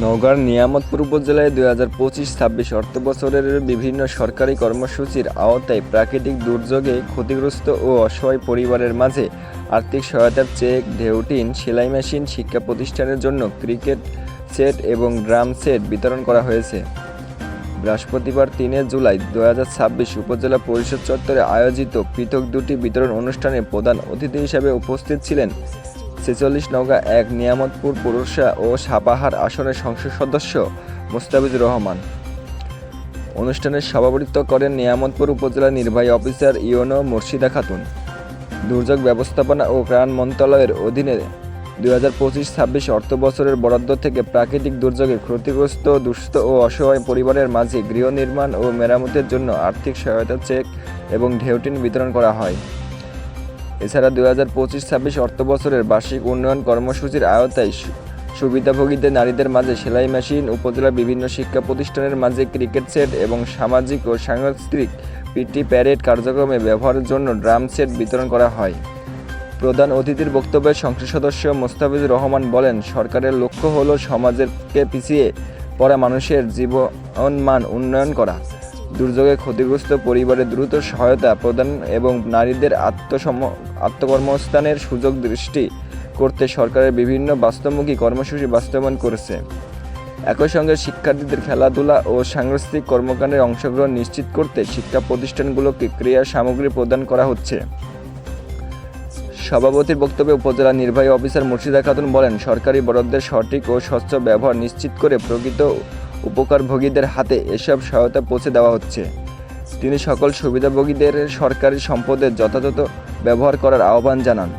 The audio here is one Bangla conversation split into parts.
নওগাঁর নিয়ামতপুর উপজেলায় 2025-26 অর্থবছরের বিভিন্ন সরকারি কর্মসূচির আওতায় প্রাকৃতিক দুর্যোগে ক্ষতিগ্রস্ত ও অসহায় পরিবারের মাঝে আর্থিক সহায়তার চেক, ঢেউটিন, সেলাই মেশিন, শিক্ষা প্রতিষ্ঠানের জন্য ক্রিকেট সেট এবং ড্রাম সেট বিতরণ করা হয়েছে। বৃহস্পতিবার 3 জুলাই 2026 উপজেলা পরিষদ চত্বরে আয়োজিত পৃথক দুটি বিতরণ অনুষ্ঠানে প্রধান অতিথি হিসেবে উপস্থিত ছিলেন 46 নওগাঁ 1 নিয়ামতপুর পৌরসভা ও সাপাহার আসনের সংসদ সদস্য মোস্তাফিজুর রহমান। অনুষ্ঠানে সভাপতিত্ব করেন নিয়ামতপুর উপজেলা নির্বাহী অফিসার ইউনো মুর্শিদা খাতুন। দুর্যোগ ব্যবস্থাপনা ও ত্রাণ মন্ত্রণালয়ের অধীনে 2025-26 অর্থবছরের বরাদ্দ থেকে প্রাকৃতিক দুর্যোগে ক্ষতিগ্রস্ত দুস্থ ও অসহায় পরিবারের মাঝে গৃহ নির্মাণ ও মেরামতের জন্য আর্থিক সহায়তা চেক এবং ঢেউটিন বিতরণ করা হয়। এছাড়া 2025-26 অর্থবছরের বার্ষিক উন্নয়ন কর্মসূচির আওতায় সুবিধাভোগীদের নারীদের মাঝে সেলাই মেশিন, উপজেলার বিভিন্ন শিক্ষা প্রতিষ্ঠানের মাঝে ক্রিকেট সেট এবং সামাজিক ও সাংস্কৃতিক পিটি প্যারেড কার্যক্রমে ব্যবহারের জন্য ড্রাম সেট বিতরণ করা হয়। প্রধান অতিথির বক্তব্যে সংসদ সদস্য মোস্তাফিজুর রহমান বলেন, সরকারের লক্ষ্য হল সমাজকে পিছিয়ে পড়া মানুষের জীবনমান উন্নয়ন করা, দুর্যোগে ক্ষতিগ্রস্ত পরিবারে দ্রুত সহায়তা প্রদান এবং নারীদের আত্মকর্মসংস্থানের সুযোগ সৃষ্টি করতে সরকারের বিভিন্ন বাস্তবমুখী কর্মসূচি বাস্তবায়ন করেছে। একই সঙ্গে শিক্ষার্থীদের খেলাধুলা ও সাংস্কৃতিক কর্মকাণ্ডের অংশগ্রহণ নিশ্চিত করতে শিক্ষা প্রতিষ্ঠানগুলোকে ক্রীড়া সামগ্রী প্রদান করা হচ্ছে। সভাপতির বক্তব্যে উপজেলা নির্বাহী অফিসার মুর্শিদা খাতুন বলেন, সরকারি বরাদ্দের সঠিক ও স্বচ্ছ ব্যবহার নিশ্চিত করে প্রকৃত উপকারভোগীদের হাতে এসব সহায়তা পৌঁছে দেওয়া হচ্ছে। তিনি সকল সুবিধাভোগীদের সরকারি সম্পদের যথাযথ ব্যবহার করার আহ্বান জানান।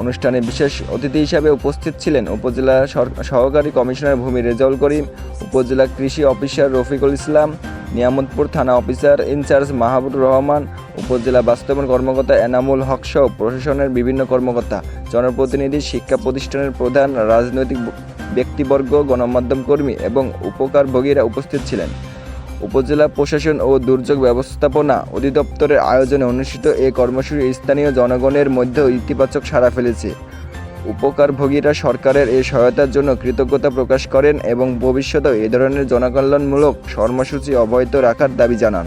অনুষ্ঠানে বিশেষ অতিথি হিসাবে উপস্থিত ছিলেন উপজেলা সহকারী কমিশনার ভূমি রেজাউল করিম, উপজেলা কৃষি অফিসার রফিকুল ইসলাম, নিয়ামতপুর থানা অফিসার ইনচার্জ মাহবুবুর রহমান, উপজেলা বাস্তবায়ন কর্মকর্তা এনামুল হক সহ প্রশাসনের বিভিন্ন কর্মকর্তা, জনপ্রতিনিধি, শিক্ষা প্রতিষ্ঠানের প্রধান, রাজনৈতিক ব্যক্তিবর্গ, গণমাধ্যম কর্মী এবং উপকারভোগীরা উপস্থিত ছিলেন। উপজেলা প্রশাসন ও দুর্যোগ ব্যবস্থাপনা অধিদপ্তরের আয়োজনে অনুষ্ঠিত এই কর্মসূচি স্থানীয় জনগণের মধ্যেও ইতিবাচক সাড়া ফেলেছে। উপকারভোগীরা সরকারের এই সহায়তার জন্য কৃতজ্ঞতা প্রকাশ করেন এবং ভবিষ্যতেও এ ধরনের জনকল্যাণমূলক কর্মসূচি অব্যাহত রাখার দাবি জানান।